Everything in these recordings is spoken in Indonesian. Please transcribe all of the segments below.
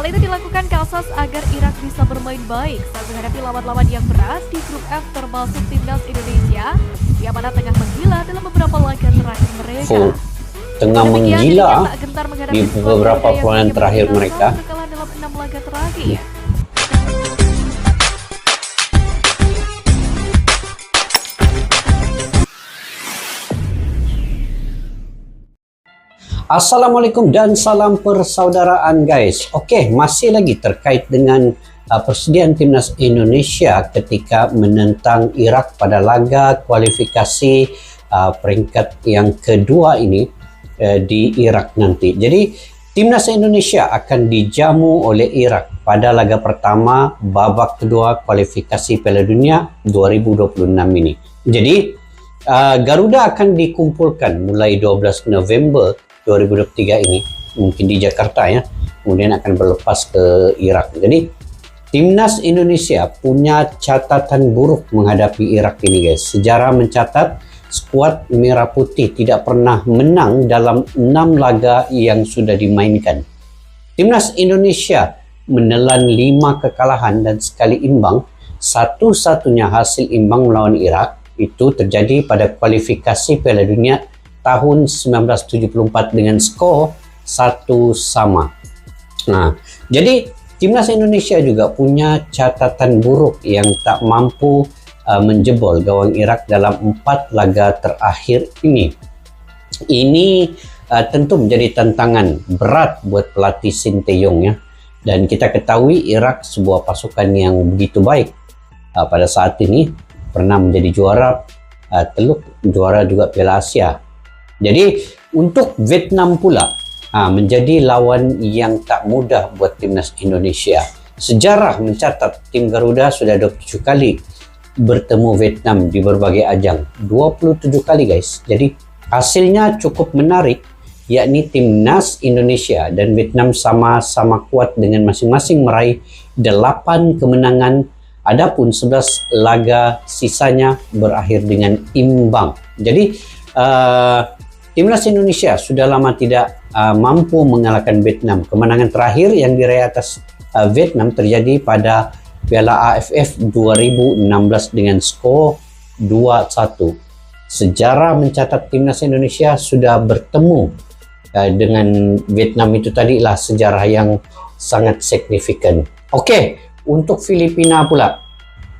Hal itu dilakukan Kasas agar Irak bisa bermain baik saat menghadapi lawan-lawan yang berat di grup F termasuk timnas Indonesia yang mana tengah menggila dalam beberapa laga terakhir mereka. Tengah menggila di beberapa perlawanan terakhir mereka. Terkalah dalam 6 laga terakhir. Assalamualaikum dan salam persaudaraan guys. Oke, masih lagi terkait dengan persediaan timnas Indonesia ketika menentang Irak pada laga kualifikasi peringkat yang kedua ini di Irak nanti. Jadi timnas Indonesia akan dijamu oleh Irak pada laga pertama babak kedua kualifikasi Piala Dunia 2026 ini. Jadi Garuda akan dikumpulkan mulai 12 November 2023 ini, mungkin di Jakarta ya, kemudian akan berlepas ke Irak. Jadi timnas Indonesia punya catatan buruk menghadapi Irak ini guys. Sejarah mencatat skuad merah putih tidak pernah menang dalam 6 laga yang sudah dimainkan. Timnas Indonesia menelan 5 kekalahan dan sekali imbang. Satu-satunya hasil imbang melawan Irak itu terjadi pada kualifikasi Piala Dunia tahun 1974 dengan skor 1-1. Nah, jadi timnas Indonesia juga punya catatan buruk yang tak mampu menjebol gawang Irak dalam 4 laga terakhir ini. Ini tentu menjadi tantangan berat buat pelatih Sinteyong ya. Dan kita ketahui Irak sebuah pasukan yang begitu baik. Pada saat ini pernah menjadi juara Teluk, juara juga Piala Asia. Jadi untuk Vietnam pula menjadi lawan yang tak mudah buat timnas Indonesia. Sejarah mencatat tim Garuda sudah 27 kali bertemu Vietnam di berbagai ajang. 27 kali guys. Jadi hasilnya cukup menarik, yakni timnas Indonesia dan Vietnam sama-sama kuat dengan masing-masing meraih 8 kemenangan. Adapun 11 laga sisanya berakhir dengan imbang. Jadi timnas Indonesia sudah lama tidak mampu mengalahkan Vietnam. Kemenangan terakhir yang diraih atas Vietnam terjadi pada Piala AFF 2016 dengan skor 2-1. Sejarah mencatat timnas Indonesia sudah bertemu dengan Vietnam itu tadilah sejarah yang sangat signifikan. Oke, untuk Filipina pula.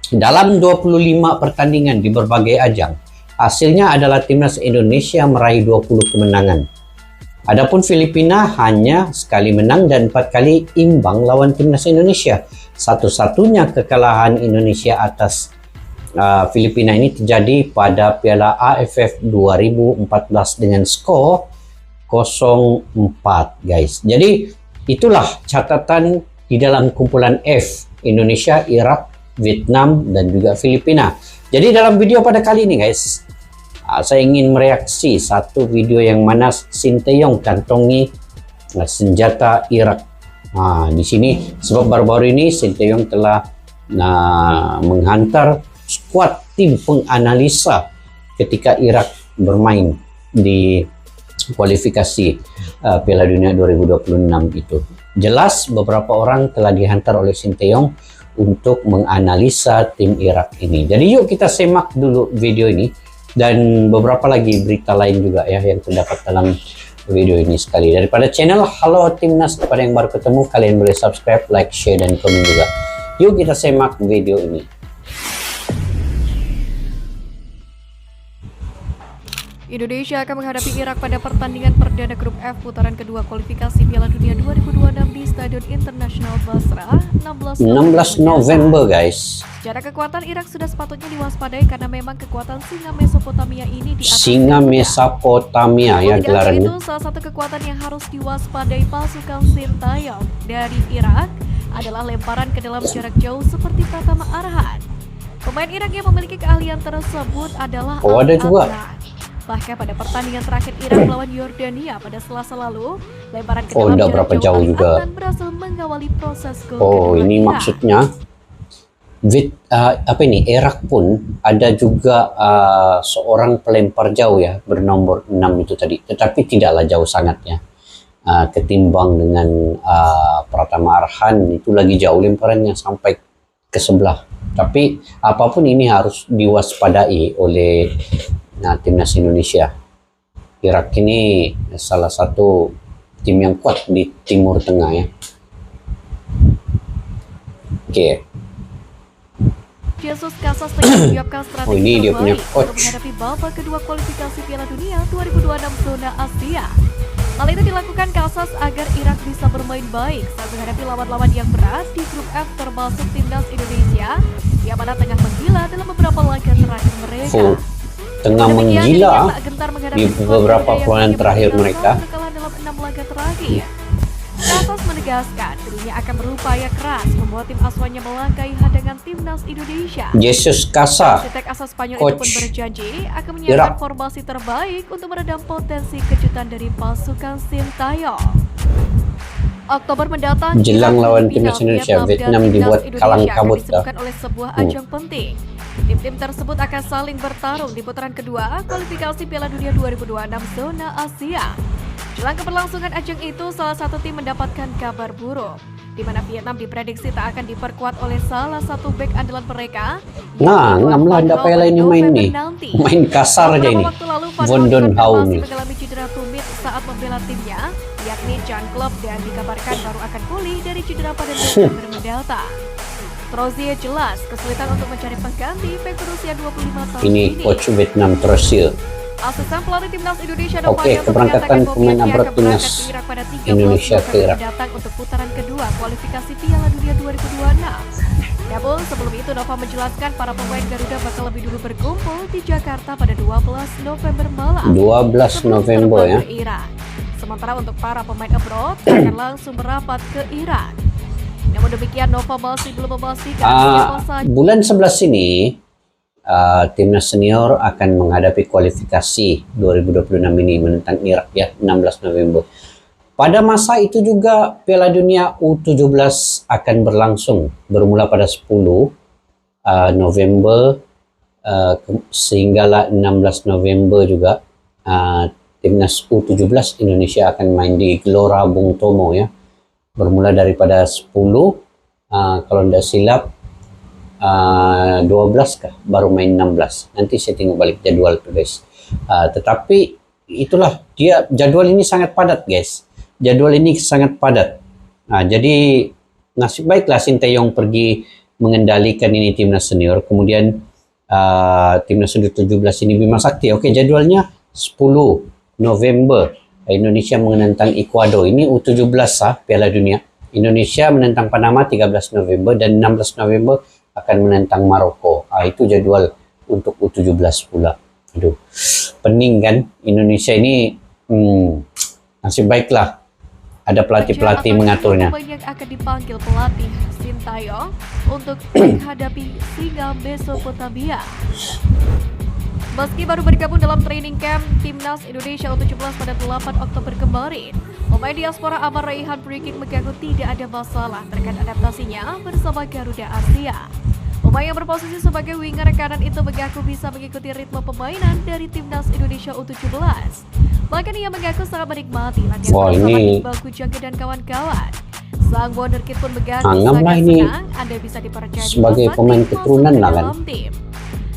Dalam 25 pertandingan di berbagai ajang, hasilnya adalah timnas Indonesia meraih 20 kemenangan. Adapun Filipina hanya sekali menang dan 4 kali imbang lawan timnas Indonesia. Satu-satunya kekalahan Indonesia atas Filipina ini terjadi pada Piala AFF 2014 dengan skor 0-4 guys. Jadi itulah catatan di dalam kumpulan F: Indonesia, Irak, Vietnam, dan juga Filipina. Jadi dalam video pada kali ini guys, saya ingin mereaksi satu video yang mana Sinteyong kantongi senjata Irak. Di sini sebab baru-baru ini Sinteyong telah menghantar skuad tim penganalisa ketika Irak bermain di kualifikasi Piala Dunia 2026 itu. Jelas beberapa orang telah dihantar oleh Sinteyong untuk menganalisa tim Irak ini. Jadi yuk kita semak dulu video ini dan beberapa lagi berita lain juga ya yang terdapat dalam video ini sekali. Daripada channel Halo Timnas, kepada yang baru ketemu, kalian boleh subscribe, like, share, dan komen juga. Yuk kita semak video ini. Indonesia akan menghadapi Irak pada pertandingan perdana grup F putaran kedua kualifikasi Piala Dunia 2026 di Stadion Internasional Basra 16 November guys. Secara kekuatan Irak sudah sepatutnya diwaspadai karena memang kekuatan Singa Mesopotamia ini di atas Singa Mesopotamia ya gelarannya. Itu salah satu kekuatan yang harus diwaspadai pasukan Sinteyong dari Irak adalah lemparan ke dalam jarak jauh seperti Pratama Arhan. Pemain Irak yang memiliki keahlian tersebut adalah ada juga. Bahkan pada pertandingan terakhir Irak melawan Yordania pada Selasa lalu, lemparan ke dalam jarak berapa jauh juga berhasil mengawali proses gol. Ini Irak. Maksudnya Irak pun ada juga seorang pelempar jauh ya bernomor 6 itu tadi, tetapi tidaklah jauh sangat ya. ketimbang dengan Pratama Arhan, itu lagi jauh lemparannya sampai ke sebelah. Tapi apapun ini harus diwaspadai oleh timnas Indonesia. Irak ini salah satu tim yang kuat di Timur Tengah ya. Oke. Jesus Casas tengah menyiapkan strategi ini dia punya terbaik coach. untuk menghadapi babak kedua kualifikasi Piala Dunia 2026 zona Asia. Hal itu dilakukan Casas agar Irak bisa bermain baik saat menghadapi lawan-lawan yang berat di grup F termasuk timnas Indonesia yang mana tengah menggila dalam beberapa laga terakhir mereka. Tengah Demikian, menggila Indonesia tak gentar menghadapi di skuad beberapa Garuda yang perlawanan terakhir berhasil mereka. berkalah dalam 6 laga terakhir. Casas menegaskan dirinya akan berupaya keras membuat tim asuhannya melangkai hadangan timnas Indonesia. Jesus Casas, Arsitek asal Spanyol itu pun coach berjanji akan menyiapkan Irak. formasi terbaik untuk meredam potensi kejutan dari pasukan Sintayong. Oktober mendatang Jelang Irak lawan menyusul timnas Indonesia, Vietnam dan Vietnam timnas dibuat Indonesia kalang akan kabut disebutkan oleh sebuah ajang penting. Tim-tim tersebut akan saling bertarung di putaran kedua kualifikasi Piala Dunia 2026 zona Asia. Jelang keberlangsungan ajang itu, salah satu tim mendapatkan kabar buruk, di mana Vietnam diprediksi tak akan diperkuat oleh salah satu bek andalan mereka. Nah, ngamlah ndak payah lain yang main nih. Main kasar aja ini. Waktu lalu, Von Don Hau masih nih. mengalami cedera tumit saat membela timnya, yakni Jan Klopp, dan dikabarkan baru akan pulih dari cedera pada November mendatang. Trozier jelas kesulitan untuk mencari pengganti bek berusia 25 tahun Ini coach Vietnam Trozier. Asisten pelatih timnas Indonesia Oke, keberangkatan pemain abrak timnas Indonesia ke Irak datang untuk putaran kedua kualifikasi Piala Dunia 2026. Namun sebelum itu Nova menjelaskan para pemain Garuda bakal lebih dulu berkumpul di Jakarta pada 12 November malam. 12 sebelum November terbang ya. ke Irak. Sementara untuk para pemain abroad akan langsung merapat ke Irak. Namun demikian Nova masih belum memastikan siapa saja. Bulan 11 ini timnas senior akan menghadapi kualifikasi 2026 ini menentang Irak ya, 16 November. Pada masa itu juga Piala Dunia U17 akan berlangsung bermula pada 10 November sehinggalah 16 November juga. Timnas U17 Indonesia akan main di Gelora Bung Tomo ya. Bermula daripada 10 kalau tidak silap 12 kah baru main 16. Nanti saya tengok balik jadwal tuh guys. Tetapi itulah dia, jadwal ini sangat padat guys. Jadwal ini sangat padat. Jadi nasib baiklah Sintayong pergi mengendalikan ini timnas senior. Kemudian timnas U17 ini Bima Sakti. Oke, jadwalnya 10 November Indonesia menentang Ekuador. Ini U17 Piala Dunia. Indonesia menentang Panama 13 November dan 16 November akan menentang Maroko. Itu jadwal untuk U17 pula. Aduh, pening kan Indonesia ini. Nasib baiklah ada pelatih-pelatih mengaturnya. Yang akan dipanggil pelatih Sintayong untuk menghadapi Singa Mesopotamia. Meski baru bergabung dalam training camp timnas Indonesia U17 pada 8 Oktober kemarin, pemain diaspora Amar Raihan Brigit mengaku tidak ada masalah terkait adaptasinya bersama Garuda Asia. Pemain yang berposisi sebagai winger kanan itu mengaku bisa mengikuti ritme permainan dari timnas Indonesia U17. Bahkan ia mengaku sangat menikmati latihan bersama Iqbal Kujangge dan kawan-kawan. Sang wonderkid pun mengaku sangat senang Anda bisa dipercaya sebagai pemain keturunan lah kan. Tim.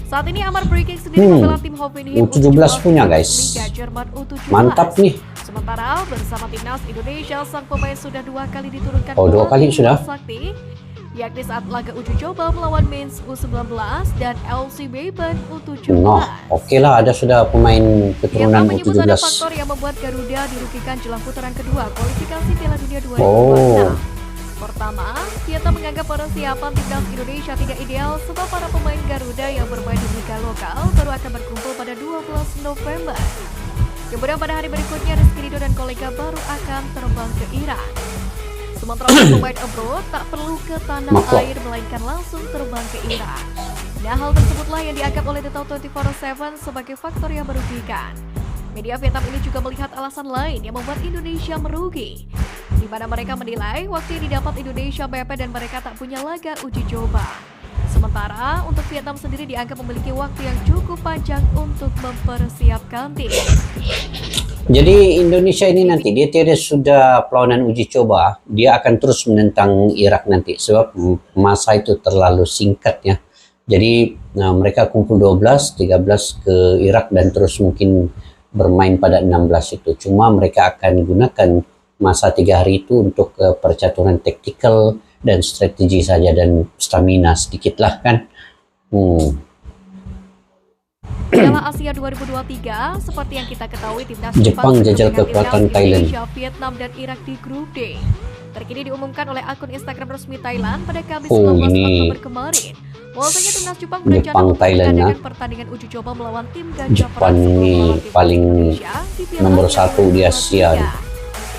Saat ini Amar Brigit sendiri membela tim Hoffenheim U17 punya guys. Liga Jerman U17. Mantap nih. Sementara bersama timnas Indonesia, sang pemain sudah 2 kali diturunkan. 2 kali sudah. Sakti, yakni saat laga uji coba melawan Mainz U19 dan LC Beiben U17. Oke lah, ada sudah pemain keturunan U17. U17. Ada faktor yang membuat Garuda dirugikan jelang putaran kedua kualifikasi Piala Dunia 2026. Pertama, Vietnam menganggap persiapan timnas Indonesia tidak ideal sebab para pemain Garuda yang bermain di liga lokal baru akan berkumpul pada 12 November. Kemudian pada hari berikutnya Rizky Ridho dan kolega baru akan terbang ke Irak. Sementara pemain abroad tak perlu ke tanah air melainkan langsung terbang ke Irak. Nah, hal tersebutlah yang dianggap oleh Detail 24/7 sebagai faktor yang merugikan. Media Vietnam ini juga melihat alasan lain yang membuat Indonesia merugi, di mana mereka menilai waktu yang didapat Indonesia mepet dan mereka tak punya laga uji coba. Sementara untuk Vietnam sendiri dianggap memiliki waktu yang cukup panjang untuk mempersiapkan tim. Jadi Indonesia ini nanti dia tiada sudah perlawanan uji coba, dia akan terus menentang Irak nanti sebab masa itu terlalu singkat ya. Jadi mereka kumpul 12, 13 ke Irak dan terus mungkin bermain pada 16 itu. Cuma mereka akan gunakan masa 3 hari itu untuk percaturan taktikal dan strategi saja dan stamina sedikit lah kan. Piala Asia 2023, seperti yang kita ketahui, timnas Jepang jajal dengan kekuatan timnas Thailand. Indonesia, Vietnam dan Irak di grup D. Terkini diumumkan oleh akun Instagram resmi Thailand pada Kamis 19 ini Oktober kemarin. Bahwasanya timnas Jepang berencana Jepang untuk Thailand mengadakan pertandingan uji coba melawan tim gajah Jepang perang sebelum ini melawan timnas paling Indonesia di Piala nomor Asia 1 di Asia. 2023.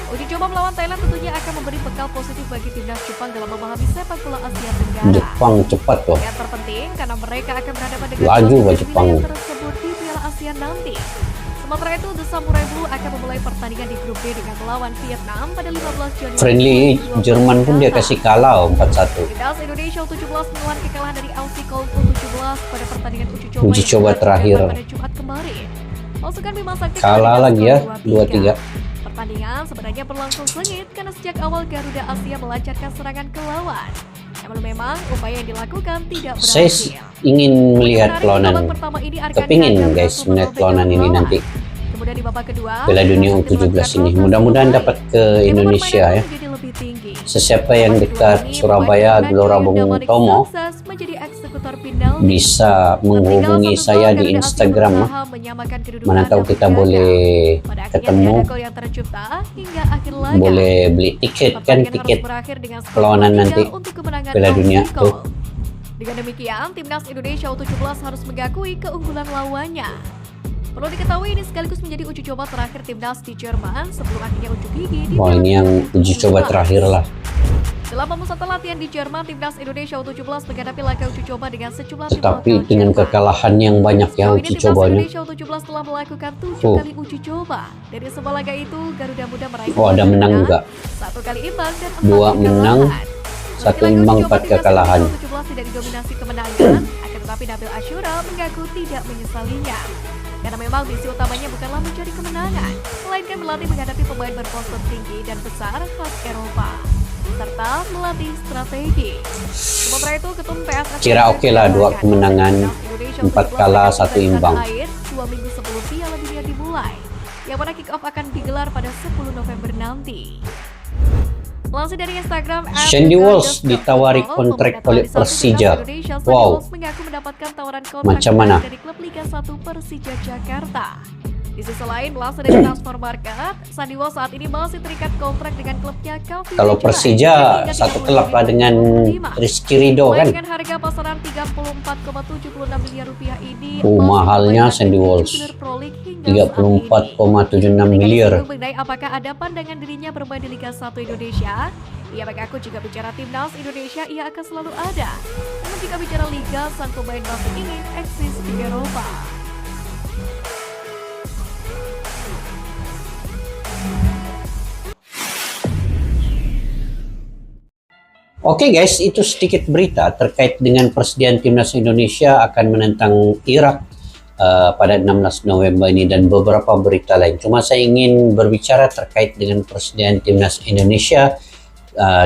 Uji coba melawan Thailand tentunya akan memberi bekal positif bagi timnas Jepang dalam memahami sepak bola Asia Tenggara. Jepang cepat tuh. Yang terpenting karena mereka akan berhadapan dengan Laju dua lah Jepang. wilayah tersebut di Piala Asia nanti. Sementara itu, The Samurai Blue akan memulai pertandingan di grup D dengan melawan Vietnam pada 15 Januari. Friendly Jerman pun dia kasih kalah 4-1. Timnas Indonesia U17 menelan kekalahan dari Aussie Cold U17 pada pertandingan uji coba yang terakhir. pada Jumat kemarin. Pasukan Bima Sakti Kalah dengan lagi ya, skor 2-3. Pertandingan sebenarnya berlangsung sengit karena sejak awal Garuda Asia melancarkan serangan ke lawan. Namun memang upaya yang dilakukan tidak Saya berhasil. ingin melihat perlawanan. Kepingin guys melihat perlawanan ini nanti. Kemudian di babak kedua, Piala Dunia U17 ini. Mudah-mudahan dapat ke Indonesia ya. Sesiapa yang dekat Surabaya, Gelora Bung Tomo bisa menghubungi saya di Instagram. Mana tahu kita boleh ketemu, boleh beli tiket kan, tiket perlawanan nanti Piala Dunia tuh. Dengan demikian, timnas Indonesia U17 harus mengakui keunggulan lawannya. Perlu diketahui ini sekaligus menjadi uji coba terakhir timnas di Jerman sebelum akhirnya unjuk gigi di Wah, ini yang uji coba terakhir lah. Dalam pemusatan latihan di Jerman, timnas Indonesia U17 menghadapi laga uji coba dengan sejumlah tim Tetapi lokal dengan Jerman. kekalahan yang banyak ya Sejauh ini uji timnas cobanya. Indonesia U17 telah melakukan 7 kali uji coba. Dari semua laga itu, Garuda Muda meraih Oh, ada menang juga. 1 kali imbang dan 4 2 menang, kekalahan. 1 imbang, 4 kekalahan. Timnas Indonesia U17 tidak didominasi kemenangan, akan tetapi Nabil Ashura mengaku tidak menyesalinya. Karena memang misi utamanya bukanlah mencari kemenangan, melainkan melatih menghadapi pemain berpostur tinggi dan besar khas Eropa, serta melatih strategi. Sementara itu, Ketum PSSI Kira oke lah 2 kemenangan, 4 kalah, 1 imbang. 2 minggu sebelum Piala Dunia dimulai, yang mana kick-off akan digelar pada 10 November nanti. Langsung dari Instagram, Sandy Walsh ditawari kontrak oleh Persija. Wow, mengaku mendapatkan tawaran kontrak macam mana? dari klub Liga 1 Persija Jakarta. Di sisi lain, langsung dari Transfer Market, Sandy Walsh saat ini masih terikat kontrak dengan klubnya Calvi Kalau Vigilant Persija hingga satu 30 klub lah dengan Rizky Ridho Mulai kan. dengan harga pasaran 34,76 miliar rupiah ini, Mahalnya Sandy Walsh 34,76 miliar. mengenai apakah ada pandangan dirinya bermain di Liga 1 Indonesia, ia mengaku jika bicara timnas Indonesia ia akan selalu ada. Namun jika bicara Liga, sang pemain masih ingin eksis di Eropa. Oke guys, itu sedikit berita terkait dengan persediaan timnas Indonesia akan menentang Irak pada 16 November ini dan beberapa berita lain. Cuma saya ingin berbicara terkait dengan persediaan timnas Indonesia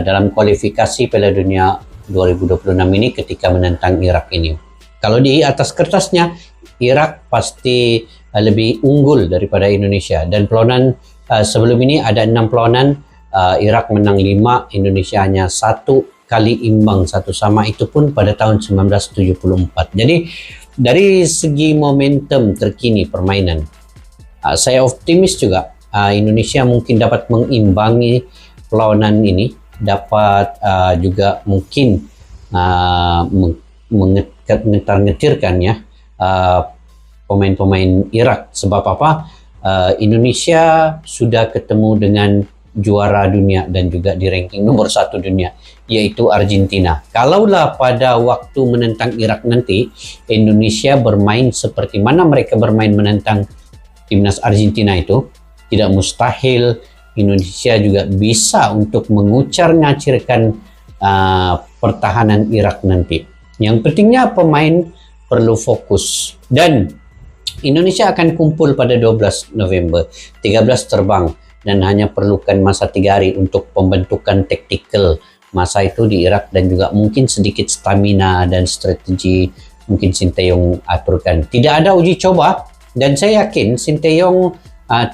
dalam kualifikasi Piala Dunia 2026 ini ketika menentang Irak ini. Kalau di atas kertasnya, Irak pasti lebih unggul daripada Indonesia. Dan perlawanan sebelum ini ada 6 perlawanan, Irak menang 5, Indonesia hanya 1 kali imbang 1 sama, itu pun pada tahun 1974. Jadi dari segi momentum terkini permainan, saya optimis juga Indonesia mungkin dapat mengimbangi perlawanan ini, dapat juga mungkin mengetar-ngetirkan ya pemain-pemain Irak. Sebab apa? Indonesia sudah ketemu dengan juara dunia dan juga di ranking nomor 1 dunia, yaitu Argentina. Kalaulah pada waktu menentang Irak nanti Indonesia bermain seperti mana mereka bermain menentang timnas Argentina, itu tidak mustahil Indonesia juga bisa untuk mengucar-ngacirkan pertahanan Irak nanti. Yang pentingnya pemain perlu fokus, dan Indonesia akan kumpul pada 12 November, 13 terbang dan hanya perlukan masa 3 hari untuk pembentukan taktikal masa itu di Iraq dan juga mungkin sedikit stamina dan strategi mungkin Sinteyong aturkan. Tidak ada uji coba dan saya yakin Sinteyong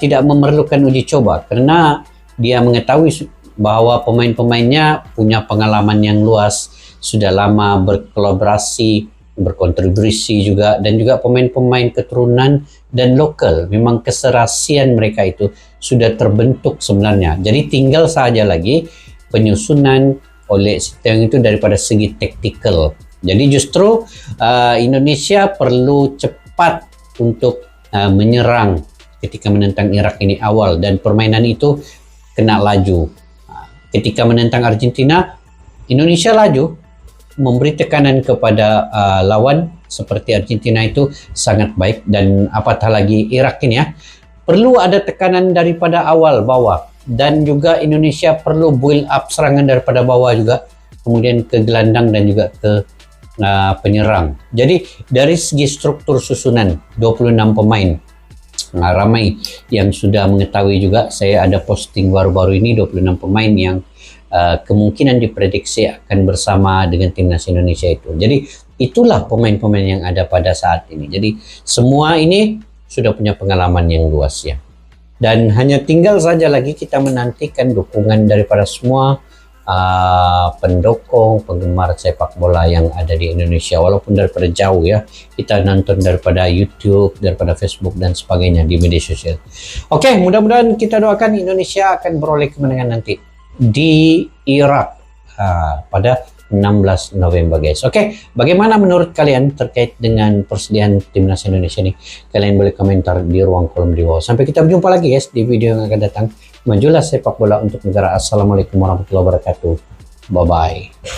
tidak memerlukan uji coba karena dia mengetahui bahwa pemain-pemainnya punya pengalaman yang luas, sudah lama berkolaborasi, berkontribusi juga, dan juga pemain-pemain keturunan dan lokal. Memang keserasian mereka itu sudah terbentuk sebenarnya. Jadi tinggal saja lagi penyusunan oleh Sinteyong itu daripada segi taktikal. Jadi justru Indonesia perlu cepat untuk menyerang ketika menentang Irak ini awal, dan permainan itu kena laju. Ketika menentang Argentina, Indonesia laju, memberi tekanan kepada lawan seperti Argentina itu sangat baik, dan apatah lagi Irak ini ya, perlu ada tekanan daripada awal bawah, dan juga Indonesia perlu build up serangan daripada bawah juga, kemudian ke gelandang dan juga ke penyerang. Jadi dari segi struktur susunan 26 pemain, ramai yang sudah mengetahui juga. Saya ada posting baru-baru ini 26 pemain yang kemungkinan diprediksi akan bersama dengan timnas Indonesia itu. Jadi itulah pemain-pemain yang ada pada saat ini. Jadi semua ini sudah punya pengalaman yang luas ya. Dan hanya tinggal saja lagi kita menantikan dukungan daripada semua pendukung, penggemar sepak bola yang ada di Indonesia, walaupun daripada jauh ya, kita nonton daripada YouTube, daripada Facebook dan sebagainya di media sosial. Oke, mudah-mudahan kita doakan Indonesia akan beroleh kemenangan nanti di Irak pada 16 November guys. Oke, bagaimana menurut kalian terkait dengan persediaan timnas Indonesia ini? Kalian boleh komentar di ruang kolom di bawah. Sampai kita berjumpa lagi guys di video yang akan datang. Majulah sepak bola untuk negara. Assalamualaikum warahmatullahi wabarakatuh. Bye bye.